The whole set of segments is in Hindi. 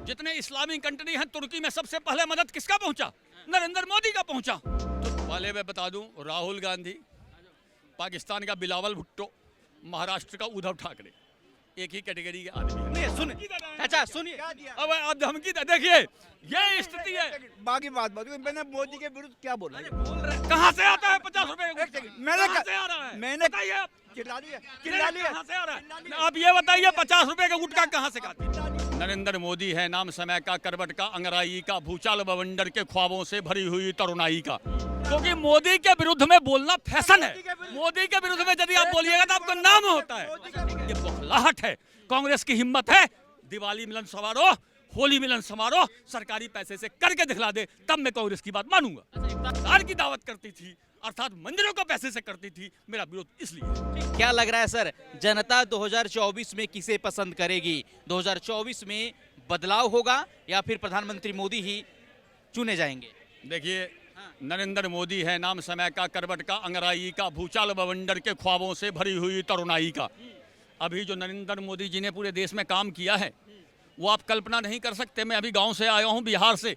जितने इस्लामी कंट्री हैं तुर्की में सबसे पहले मदद किसका पहुंचा? नरेंद्र मोदी का पहुंचा। तो पहले मैं बता दूं, राहुल गांधी, पाकिस्तान का बिलावल भुट्टो, महाराष्ट्र का उद्धव ठाकरे एक ही कैटेगरी के आदमी नहीं सुनिए चाचा, सुनिए। अब आप धमकी देखिए, ये स्थिति है। बाकी बात मैंने मोदी के विरुद्ध क्या बोला? कहाँ से आता है 50 रुपए? मैंने कहाँ से आ रहा है? मैंने बताइए आप, चिल्ला लिया कहाँ से आ रहा है? आप ये बताइए 50 रुपए का गुटखा कहाँ से खाते हैं? नरेंद्र मोदी है नाम समय का, करवट का, अंगराई का, भूचाल बवंडर के ख्वाबों से भरी हुई तरुणाई का। क्योंकि मोदी के विरुद्ध में बोलना फैशन है। मोदी के विरुद्ध में यदि आप बोलिएगा तो आपका नाम होता है। ये बौखलाहट है। कांग्रेस की हिम्मत है दिवाली मिलन समारोह, होली मिलन समारोह सरकारी पैसे से करके दिखला दे, तब मैं कांग्रेस की बात मानूंगा। इफ्तार की दावत करती थी अर्थात मंदिरों को पैसे से करती थी, मेरा विरोध इसलिए। क्या लग रहा है सर, जनता 2024 में किसे पसंद करेगी? 2024 में बदलाव होगा या फिर प्रधानमंत्री मोदी ही चुने जाएंगे? देखिए, नरेंद्र मोदी है नाम समय का, करवट का, अंगराई का, भूचाल बवंडर के ख्वाबों से भरी हुई तरुणाई का। अभी जो नरेंद्र मोदी जी ने पूरे देश में काम किया है वो आप कल्पना नहीं कर सकते। मैं अभी गांव से आया हूं, बिहार से।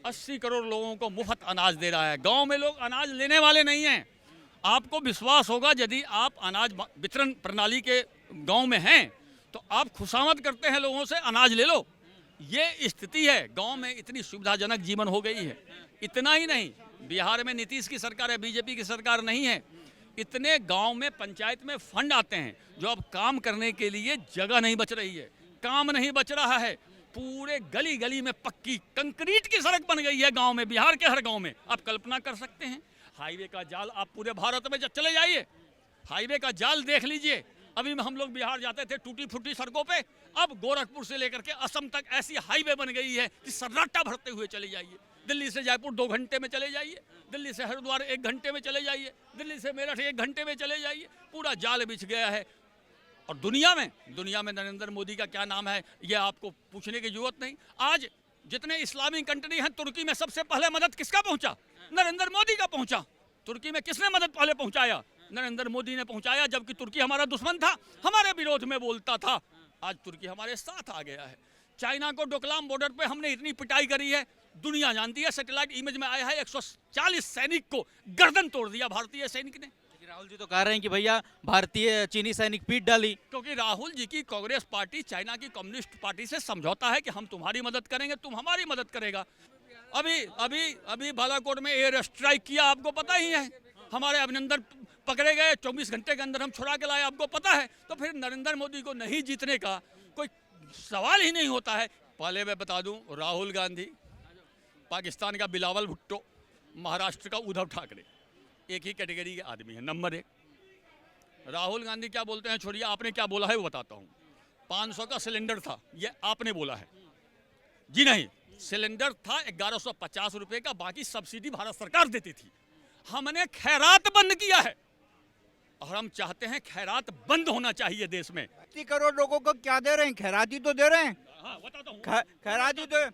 80 करोड़ लोगों को मुफ्त अनाज दे रहा है। गांव में लोग अनाज लेने वाले नहीं हैं। आपको विश्वास होगा यदि आप अनाज वितरण प्रणाली के गांव में हैं तो आप खुशामद करते हैं लोगों से, अनाज ले लो। ये स्थिति है, गांव में इतनी सुविधाजनक जीवन हो गई है। इतना ही नहीं, बिहार में नीतीश की सरकार है, बीजेपी की सरकार नहीं है। इतने गांव में पंचायत में फंड आते हैं जो अब काम करने के लिए जगह नहीं बच रही है, काम नहीं बच रहा है। पूरे गली गली में पक्की कंक्रीट की सड़क बन गई है गांव में, बिहार के हर गांव में। आप कल्पना कर सकते हैं, हाईवे का जाल आप पूरे भारत में चले जाइए, हाईवे का जाल देख लीजिए। अभी हम लोग बिहार जाते थे टूटी फूटी सड़कों पे, अब गोरखपुर से लेकर के असम तक ऐसी हाईवे बन गई है कि सर्राटा भरते हुए चले जाइए। दिल्ली से जयपुर 2 घंटे में चले जाइए, दिल्ली से हरिद्वार 1 घंटे में चले जाइए, दिल्ली से मेरठ 1 घंटे में चले जाइए। पूरा जाल बिछ गया है। और दुनिया में नरेंद्र मोदी का क्या नाम है ये आपको पूछने की जरूरत नहीं। आज जितने इस्लामी कंट्री हैं तुर्की में सबसे पहले मदद किसका पहुंचा? नरेंद्र मोदी का पहुंचा। तुर्की में किसने मदद पहले पहुंचाया? नरेंद्र मोदी ने पहुंचाया, जबकि तुर्की हमारा दुश्मन था, हमारे विरोध में बोलता था। आज तुर्की हमारे साथ आ गया है। चाइना को डोकलाम बॉर्डर पे हमने इतनी पिटाई करी है, दुनिया जानती है। सैटेलाइट इमेज में आया है 140 सैनिक को गर्दन तोड़ दिया भारतीय सैनिक ने। राहुल जी तो कह रहे हैं कि भैया भारतीय चीनी सैनिक पीट डाली। क्योंकि राहुल जी की कांग्रेस पार्टी चाइना की कम्युनिस्ट पार्टी से समझौता है कि हम तुम्हारी मदद करेंगे, तुम हमारी मदद करेगा। अभी बालाकोट में एयर स्ट्राइक किया, आपको पता ही है। हमारे अभिनंदन पकड़े गए, 24 घंटे के अंदर हम छुड़ा के लाए, आपको पता है। तो फिर नरेंद्र मोदी को नहीं जीतने का कोई सवाल ही नहीं होता है। पहले मैं बता दूं, राहुल गांधी, पाकिस्तान का बिलावल भुट्टो, महाराष्ट्र का उद्धव ठाकरे एक ही कैटेगरी के आदमी है। नंबर 1, राहुल गांधी क्या बोलते हैं छोड़िए, आपने क्या बोला है वो बताता हूँ। 500 का सिलेंडर था, ये आपने बोला है जी? नहीं, सिलेंडर था 1150 रुपए का, बाकी सब्सिडी भारत सरकार देती थी। हमने खैरात बंद किया है और हम चाहते हैं खैरात बंद होना चाहिए देश में। 80 करोड़ लोगों को क्या दे रहे हैं? खैराती तो दे रहे हैं। हाँ, बताता हूँ। खैराती तो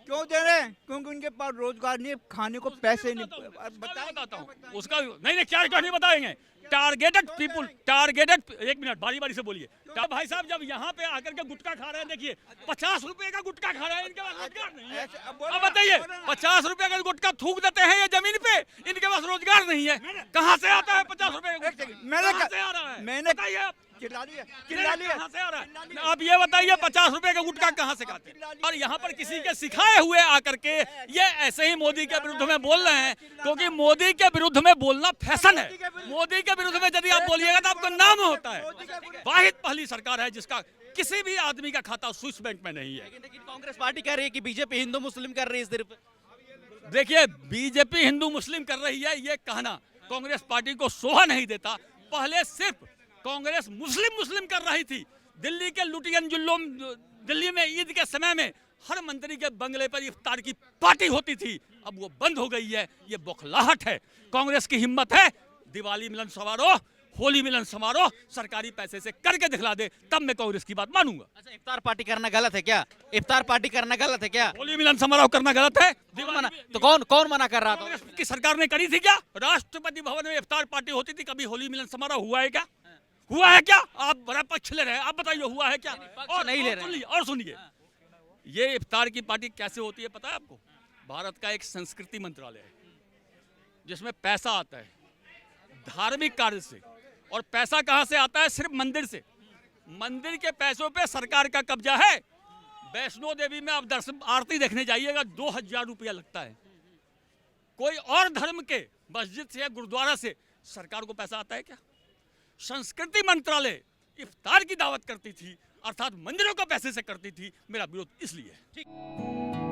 क्यों दे रहे हैं? क्योंकि उनके पास रोजगार नहीं, खाने को पैसे नहीं। बताता हूँ उसका। नहीं, क्या नहीं बताएंगे। टारगेटेड पीपुल, टारगेटेड, 1 मिनट बारी बारी से बोलिए। भाई साहब जब यहाँ पे आकर के गुटखा खा रहे हैं, देखिए 50 रुपए का गुटखा खा रहे हैं, इनके पास रोजगार नहीं है। अब बताइए, 50 रुपए का गुटखा थूक देते हैं ये जमीन पे, इनके पास रोजगार नहीं है। कहाँ से आता है 50 रुपए का? कहाँ से आ रहा है? मैंने बताइए आप, चिल्ला लिया कहाँ से आ रहा है? आप ये बताइए 50 रुपए का गुटखा कहाँ से खाते हैं? और यहाँ पर किसी के सिखाए हुए आकर के ये ऐसे ही मोदी के विरुद्ध में बोल रहे हैं, क्योंकि मोदी के विरुद्ध में बोलना फैशन है। मोदी के विरुद्ध में यदि आप बोलिएगा तो आपका नाम होता है। वाहिद पहली सरकार है जिसका किसी भी आदमी का खाता स्विस बैंक में नहीं है। लेकिन कांग्रेस पार्टी कह रही है कि बीजेपी हिंदू मुस्लिम कर रही है सिर्फ। देखिए, बीजेपी हिंदू मुस्लिम कर रही है ये कहना कांग्रेस पार्टी को शोभा नहीं देता। पहले सिर्फ कांग्रेस मुस्लिम कर रही थी। दिल्ली के लुटियन जुल्लुम, दिल्ली में ईद के समय में हर मंत्री के बंगले पर इफ्तार की पार्टी होती थी, अब वो बंद हो गई है। ये बौखलाहट है। कांग्रेस की हिम्मत है दिवाली मिलन समारोह, होली मिलन समारोह सरकारी पैसे से करके दिखला दे, तब मैं कांग्रेस की बात मानूंगा। अच्छा, इफ्तार पार्टी करना गलत है क्या? इफ्तार पार्टी करना गलत है क्या? होली मिलन समारोह करना गलत है? तो कौन मना कर रहा था? कांग्रेस की सरकार ने करी थी क्या? राष्ट्रपति भवन में इफ्तार पार्टी होती थी, कभी होली मिलन समारोह हुआ है क्या? हुआ है क्या? आप बड़ा पक्ष ले रहे हैं, आप बताइए हुआ है क्या? नहीं ले रहे। और सुनिए, ये इफ्तार की पार्टी कैसे होती है पता है आपको? भारत का एक संस्कृति मंत्रालय है जिसमें पैसा आता है धार्मिक कार्य से, और पैसा कहां से आता है? सिर्फ मंदिर से। मंदिर के पैसों पे सरकार का कब्जा है। वैष्णो देवी में आप दर्शन आरती देखने जाइएगा 2000 रुपया लगता है। कोई और धर्म के मस्जिद से या गुरुद्वारा से सरकार को पैसा आता है क्या? संस्कृति मंत्रालय इफ्तार की दावत करती थी, अर्थात मंदिरों को पैसे से करती थी। मेरा विरोध इसलिए है। ठीक।